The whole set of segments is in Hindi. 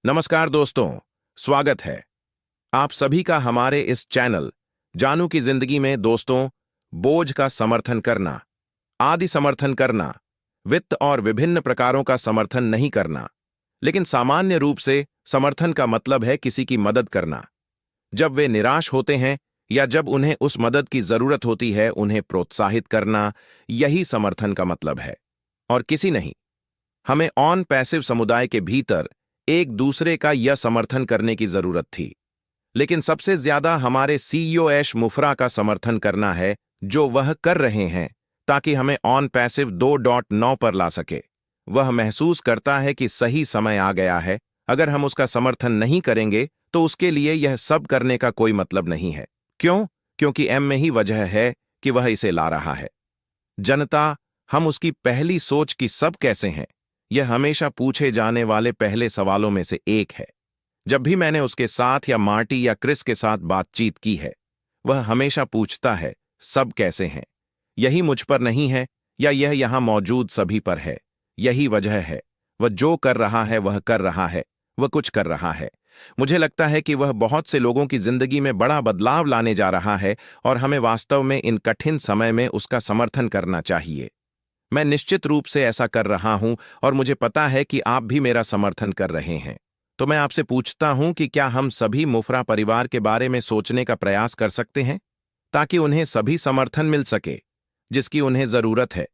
नमस्कार दोस्तों, स्वागत है आप सभी का हमारे इस चैनल जानू की जिंदगी में। दोस्तों, बोझ का समर्थन करना, आदि समर्थन करना, वित्त और विभिन्न प्रकारों का समर्थन नहीं करना, लेकिन सामान्य रूप से समर्थन का मतलब है किसी की मदद करना। जब वे निराश होते हैं या जब उन्हें उस मदद की जरूरत होती है, उन्हें प्रोत्साहित करना, यही समर्थन का मतलब है और किसी नहीं। हमें ऑन पैसिव समुदाय के भीतर एक दूसरे का यह समर्थन करने की जरूरत थी, लेकिन सबसे ज्यादा हमारे सीईओ ऐश मुफरा का समर्थन करना है, जो वह कर रहे हैं ताकि हमें ऑन पैसिव 2.9 पर ला सके। वह महसूस करता है कि सही समय आ गया है। अगर हम उसका समर्थन नहीं करेंगे तो उसके लिए यह सब करने का कोई मतलब नहीं है। क्यों? क्योंकि एम में ही वजह है कि वह इसे ला रहा है। जनता, हम उसकी पहली सोच की सब कैसे हैं, यह हमेशा पूछे जाने वाले पहले सवालों में से एक है। जब भी मैंने उसके साथ या मार्टी या क्रिस के साथ बातचीत की है, वह हमेशा पूछता है, सब कैसे हैं? यही मुझ पर नहीं है या यह यहां मौजूद सभी पर है? यही वजह है। वह जो कर रहा है वह कर रहा है, वह कुछ कर रहा है। मुझे लगता है कि वह बहुत से लोगों की जिंदगी में बड़ा बदलाव लाने जा रहा है और हमें वास्तव में इन कठिन समय में उसका समर्थन करना चाहिए। मैं निश्चित रूप से ऐसा कर रहा हूं और मुझे पता है कि आप भी मेरा समर्थन कर रहे हैं। तो मैं आपसे पूछता हूं कि क्या हम सभी मुफरा परिवार के बारे में सोचने का प्रयास कर सकते हैं, ताकि उन्हें सभी समर्थन मिल सके जिसकी उन्हें जरूरत है,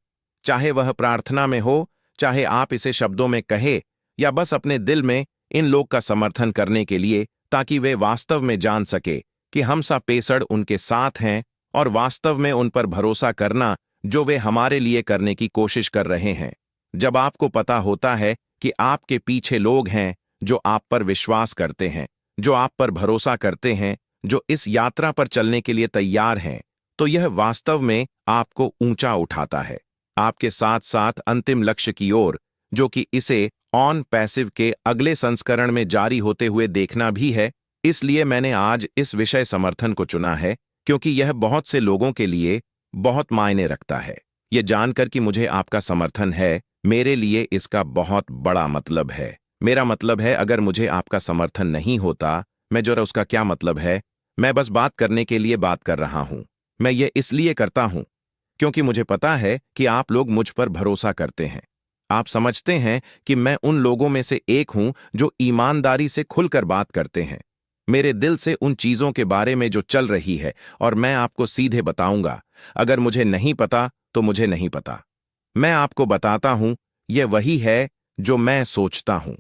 चाहे वह प्रार्थना में हो, चाहे आप इसे शब्दों में कहे या बस अपने दिल में, इन लोग का समर्थन करने के लिए, ताकि वे वास्तव में जान सके कि हम सा पेसड़ उनके साथ हैं और वास्तव में उन पर भरोसा करना जो वे हमारे लिए करने की कोशिश कर रहे हैं। जब आपको पता होता है कि आपके पीछे लोग हैं जो आप पर विश्वास करते हैं, जो आप पर भरोसा करते हैं, जो इस यात्रा पर चलने के लिए तैयार हैं, तो यह वास्तव में आपको ऊंचा उठाता है, आपके साथ साथ अंतिम लक्ष्य की ओर, जो कि इसे ऑन पैसिव के अगले संस्करण में जारी होते हुए देखना भी है। इसलिए मैंने आज इस विषय समर्थन को चुना है, क्योंकि यह बहुत से लोगों के लिए बहुत मायने रखता है। यह जानकर कि मुझे आपका समर्थन है, मेरे लिए इसका बहुत बड़ा मतलब है। मेरा मतलब है, अगर मुझे आपका समर्थन नहीं होता, मैं जरा उसका क्या मतलब है, मैं बस बात करने के लिए बात कर रहा हूं। मैं ये इसलिए करता हूं क्योंकि मुझे पता है कि आप लोग मुझ पर भरोसा करते हैं। आप समझते हैं कि मैं उन लोगों में से एक हूं जो ईमानदारी से खुलकर बात करते हैं, मेरे दिल से उन चीजों के बारे में जो चल रही है, और मैं आपको सीधे बताऊंगा। अगर मुझे नहीं पता तो मुझे नहीं पता। मैं आपको बताता हूं, यह वही है जो मैं सोचता हूं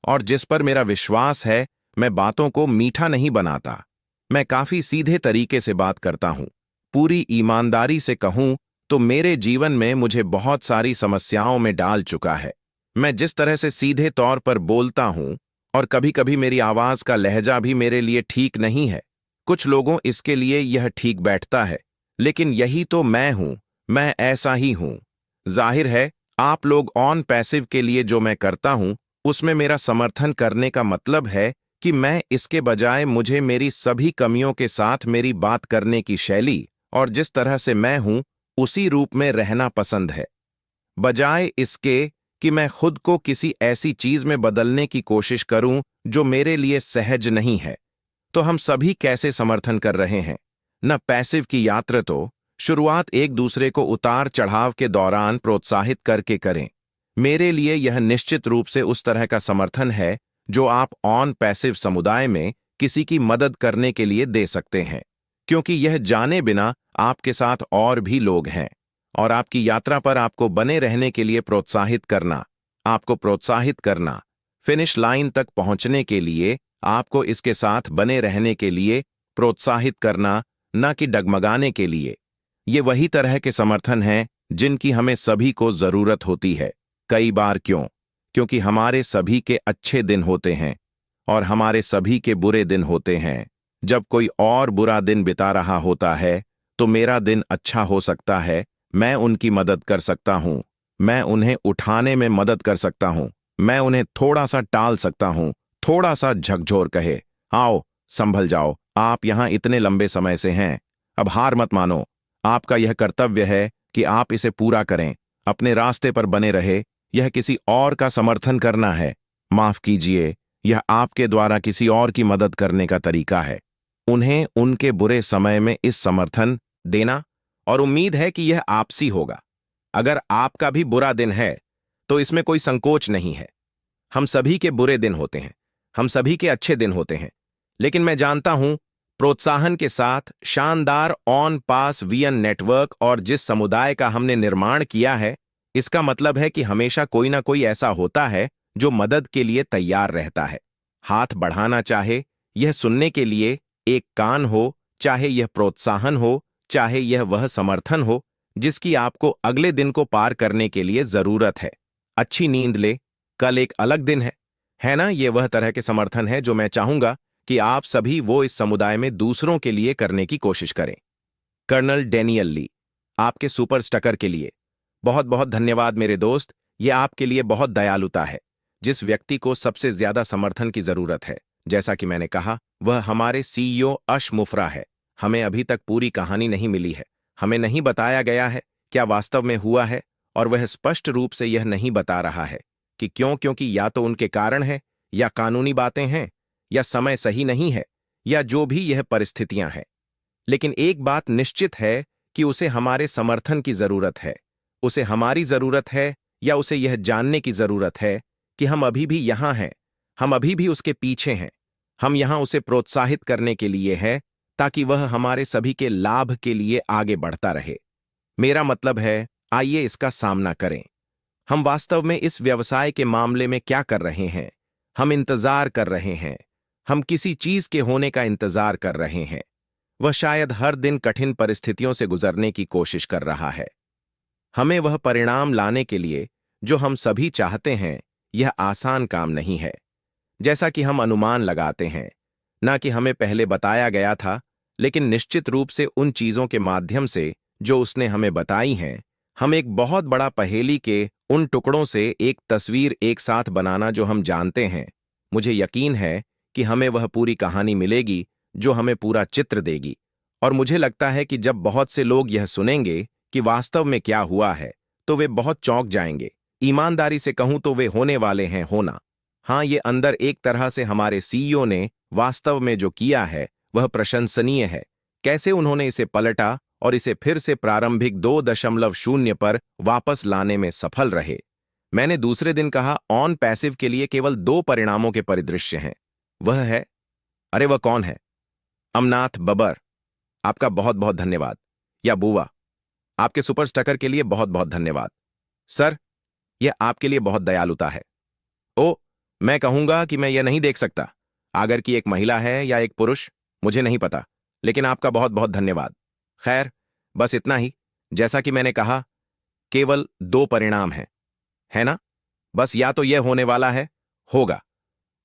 और जिस पर मेरा विश्वास है। मैं बातों को मीठा नहीं बनाता, मैं काफी सीधे तरीके से बात करता हूं। पूरी ईमानदारी से कहूं तो मेरे जीवन में मुझे बहुत सारी समस्याओं में डाल चुका है। मैं जिस तरह से सीधे तौर पर बोलता हूं, और कभी कभी मेरी आवाज का लहजा भी मेरे लिए ठीक नहीं है। कुछ लोगों इसके लिए यह ठीक बैठता है, लेकिन यही तो मैं हूं, मैं ऐसा ही हूं। जाहिर है, आप लोग ऑन पैसिव के लिए जो मैं करता हूं, उसमें मेरा समर्थन करने का मतलब है कि मैं इसके बजाय मुझे मेरी सभी कमियों के साथ मेरी बात करने की शैली और जिस तरह से मैं हूं, उसी रूप में रहना पसंद है, बजाय इसके कि मैं खुद को किसी ऐसी चीज में बदलने की कोशिश करूं जो मेरे लिए सहज नहीं है। तो हम सभी कैसे समर्थन कर रहे हैं? न पैसिव की यात्रा तो शुरुआत एक दूसरे को उतार चढ़ाव के दौरान प्रोत्साहित करके करें। मेरे लिए यह निश्चित रूप से उस तरह का समर्थन है जो आप ऑन पैसिव समुदाय में किसी की मदद करने के लिए दे सकते हैं, क्योंकि यह जाने बिना आपके साथ और भी लोग हैं और आपकी यात्रा पर आपको बने रहने के लिए प्रोत्साहित करना, आपको प्रोत्साहित करना, फिनिश लाइन तक पहुंचने के लिए आपको इसके साथ बने रहने के लिए प्रोत्साहित करना, न कि डगमगाने के लिए। ये वही तरह के समर्थन हैं जिनकी हमें सभी को जरूरत होती है। कई बार क्यों? क्योंकि हमारे सभी के अच्छे दिन होते हैं और हमारे सभी के बुरे दिन होते हैं। जब कोई और बुरा दिन बिता रहा होता है तो मेरा दिन अच्छा हो सकता है। मैं उनकी मदद कर सकता हूं, मैं उन्हें उठाने में मदद कर सकता हूं, मैं उन्हें थोड़ा सा टाल सकता हूं, थोड़ा सा झकझोर कहे, आओ संभल जाओ, आप यहां इतने लंबे समय से हैं, अब हार मत मानो। आपका यह कर्तव्य है कि आप इसे पूरा करें, अपने रास्ते पर बने रहे। यह किसी और का समर्थन करना है। माफ कीजिए, यह आपके द्वारा किसी और की मदद करने का तरीका है, उन्हें उनके बुरे समय में इस समर्थन देना, और उम्मीद है कि यह आपसी होगा। अगर आपका भी बुरा दिन है तो इसमें कोई संकोच नहीं है। हम सभी के बुरे दिन होते हैं, हम सभी के अच्छे दिन होते हैं, लेकिन मैं जानता हूं, प्रोत्साहन के साथ शानदार ऑन पास वीएन नेटवर्क और जिस समुदाय का हमने निर्माण किया है, इसका मतलब है कि हमेशा कोई ना कोई ऐसा होता है जो मदद के लिए तैयार रहता है। हाथ बढ़ाना चाहे यह सुनने के लिए एक कान हो, चाहे यह प्रोत्साहन हो, चाहे यह वह समर्थन हो जिसकी आपको अगले दिन को पार करने के लिए जरूरत है। अच्छी नींद ले, कल एक अलग दिन है ना? ये वह तरह के समर्थन है जो मैं चाहूंगा कि आप सभी वो इस समुदाय में दूसरों के लिए करने की कोशिश करें। कर्नल डेनियल ली, आपके सुपर स्टकर के लिए बहुत बहुत धन्यवाद मेरे दोस्त। ये आपके लिए बहुत दयालुता है। जिस व्यक्ति को सबसे ज्यादा समर्थन की जरूरत है, जैसा कि मैंने कहा, वह हमारे सीईओ अश मुफ्रा है। हमें अभी तक पूरी कहानी नहीं मिली है, हमें नहीं बताया गया है क्या वास्तव में हुआ है, और वह स्पष्ट रूप से यह नहीं बता रहा है कि क्यों, क्योंकि या तो उनके कारण है, या कानूनी बातें हैं, या समय सही नहीं है, या जो भी यह परिस्थितियां हैं। लेकिन एक बात निश्चित है कि उसे हमारे समर्थन की जरूरत है। उसे हमारी जरूरत है, या उसे यह जानने की जरूरत है कि हम अभी भी यहां हैं, हम अभी भी उसके पीछे हैं। हम यहां उसे प्रोत्साहित करने के लिए हैं ताकि वह हमारे सभी के लाभ के लिए आगे बढ़ता रहे। मेरा मतलब है, आइए इसका सामना करें। हम वास्तव में इस व्यवसाय के मामले में क्या कर रहे हैं? हम इंतजार कर रहे हैं। हम किसी चीज के होने का इंतजार कर रहे हैं। वह शायद हर दिन कठिन परिस्थितियों से गुजरने की कोशिश कर रहा है। हमें वह परिणाम लाने के लिए जो हम सभी चाहते हैं, यह आसान काम नहीं है, जैसा कि हम अनुमान लगाते हैं। ना कि हमें पहले बताया गया था, लेकिन निश्चित रूप से उन चीजों के माध्यम से जो उसने हमें बताई हैं, हम एक बहुत बड़ा पहेली के उन टुकड़ों से एक तस्वीर एक साथ बनाना जो हम जानते हैं। मुझे यकीन है कि हमें वह पूरी कहानी मिलेगी जो हमें पूरा चित्र देगी। और मुझे लगता है कि जब बहुत से लोग यह सुनेंगे कि वास्तव में क्या हुआ है, तो वे बहुत चौंक जाएंगे। ईमानदारी से कहूं तो वे होने वाले हैं होना। हाँ, ये अंदर एक तरह से हमारे सीईओ ने वास्तव में जो किया है वह प्रशंसनीय है। कैसे उन्होंने इसे पलटा और इसे फिर से प्रारंभिक 2.0 पर वापस लाने में सफल रहे। मैंने दूसरे दिन कहा, ऑन पैसिव के लिए केवल 2 परिणामों के परिदृश्य हैं। वह है, अरे वह कौन है? अमनाथ बबर, आपका बहुत बहुत धन्यवाद। या बुआ, आपके सुपर स्टकर के लिए बहुत बहुत धन्यवाद। सर, यह आपके लिए बहुत दयालुता है। ओ, मैं कहूंगा कि मैं यह नहीं देख सकता अगर कि एक महिला है या एक पुरुष, मुझे नहीं पता, लेकिन आपका बहुत बहुत धन्यवाद। खैर, बस इतना ही। जैसा कि मैंने कहा, केवल 2 परिणाम हैं, है ना? बस या तो यह होने वाला है, होगा,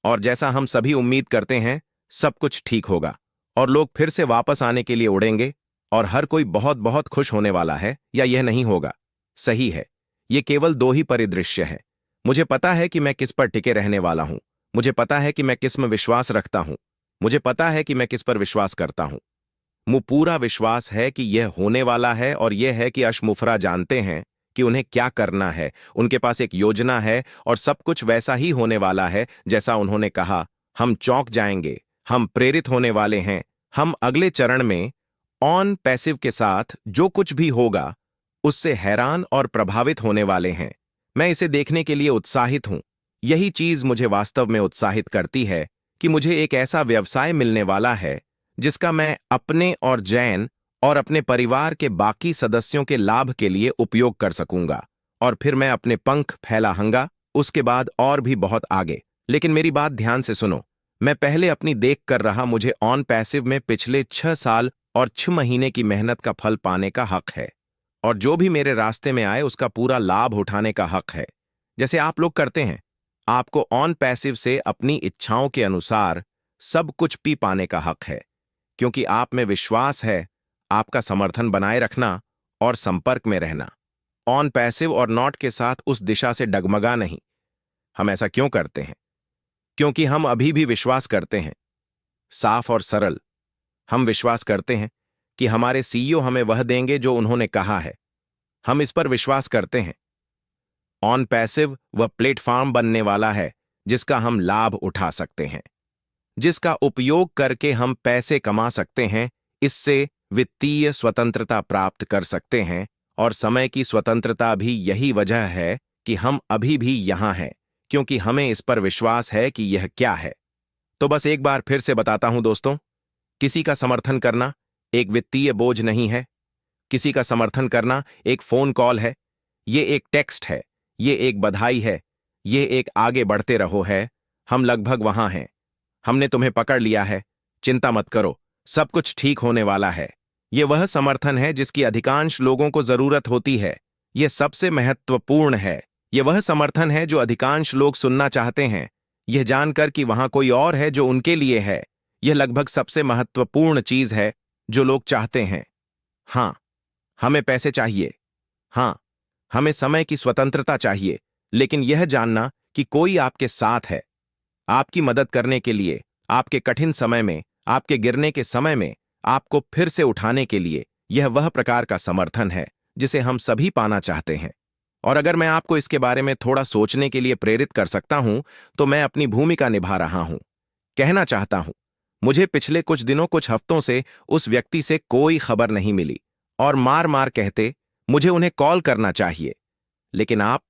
और जैसा हम सभी उम्मीद करते हैं, सब कुछ ठीक होगा और लोग फिर से वापस आने के लिए उड़ेंगे और हर कोई बहुत बहुत खुश होने वाला है, या यह नहीं होगा। सही है, ये केवल 2 ही परिदृश्य हैं। मुझे पता है कि मैं किस पर टिके रहने वाला हूं। मुझे पता है कि मैं किस में विश्वास रखता हूं। मुझे पता है कि मैं किस पर विश्वास करता हूं। मुझे पूरा विश्वास है कि यह होने वाला है, और यह है कि अशमुफरा जानते हैं कि उन्हें क्या करना है। उनके पास एक योजना है और सब कुछ वैसा ही होने वाला है जैसा उन्होंने कहा। हम चौंक जाएंगे, हम प्रेरित होने वाले हैं। हम अगले चरण में ऑन पैसिव के साथ जो कुछ भी होगा उससे हैरान और प्रभावित होने वाले हैं। मैं इसे देखने के लिए उत्साहित हूं। यही चीज मुझे वास्तव में उत्साहित करती है कि मुझे एक ऐसा व्यवसाय मिलने वाला है जिसका मैं अपने और जैन और अपने परिवार के बाकी सदस्यों के लाभ के लिए उपयोग कर सकूंगा, और फिर मैं अपने पंख फैलाऊंगा उसके बाद और भी बहुत आगे। लेकिन मेरी बात ध्यान से सुनो। मैं पहले अपनी देख कर रहा, मुझे ऑन पैसिव में पिछले 6 साल और 6 महीने की मेहनत का फल पाने का हक है, और जो भी मेरे रास्ते में आए उसका पूरा लाभ उठाने का हक है, जैसे आप लोग करते हैं। आपको ऑन पैसिव से अपनी इच्छाओं के अनुसार सब कुछ पी पाने का हक है, क्योंकि आप में विश्वास है। आपका समर्थन बनाए रखना और संपर्क में रहना। ऑन पैसिव और नॉट के साथ उस दिशा से डगमगा नहीं। हम ऐसा क्यों करते हैं? क्योंकि हम अभी भी विश्वास करते हैं। साफ और सरल, हम विश्वास करते हैं कि हमारे सीईओ हमें वह देंगे जो उन्होंने कहा है। हम इस पर विश्वास करते हैं। ऑन पैसिव वह प्लेटफॉर्म बनने वाला है जिसका हम लाभ उठा सकते हैं, जिसका उपयोग करके हम पैसे कमा सकते हैं, इससे वित्तीय स्वतंत्रता प्राप्त कर सकते हैं। और समय की स्वतंत्रता भी यही वजह है कि हम अभी भी यहां हैं, क्योंकि हमें इस पर विश्वास है कि यह क्या है। तो बस एक बार फिर से बताता हूं दोस्तों, किसी का समर्थन करना एक वित्तीय बोझ नहीं है। किसी का समर्थन करना एक फोन कॉल है, ये एक टेक्स्ट है, ये एक बधाई है, ये एक आगे बढ़ते रहो है। हम लगभग वहां हैं, हमने तुम्हें पकड़ लिया है, चिंता मत करो, सब कुछ ठीक होने वाला है। ये वह समर्थन है जिसकी अधिकांश लोगों को जरूरत होती है। यह सबसे महत्वपूर्ण है। यह वह समर्थन है जो अधिकांश लोग सुनना चाहते हैं, यह जानकर कि वहां कोई और है जो उनके लिए है। यह लगभग सबसे महत्वपूर्ण चीज है जो लोग चाहते हैं। हाँ, हमें पैसे चाहिए। हाँ, हमें समय की स्वतंत्रता चाहिए, लेकिन यह जानना कि कोई आपके साथ है, आपकी मदद करने के लिए, आपके कठिन समय में, आपके गिरने के समय में, आपको फिर से उठाने के लिए, यह वह प्रकार का समर्थन है जिसे हम सभी पाना चाहते हैं। और अगर मैं आपको इसके बारे में थोड़ा सोचने के लिए प्रेरित कर सकता हूं, तो मैं अपनी भूमिका निभा रहा हूं। कहना चाहता हूं, मुझे पिछले कुछ दिनों, कुछ हफ्तों से उस व्यक्ति से कोई खबर नहीं मिली और मार मार कहते मुझे उन्हें कॉल करना चाहिए। लेकिन आप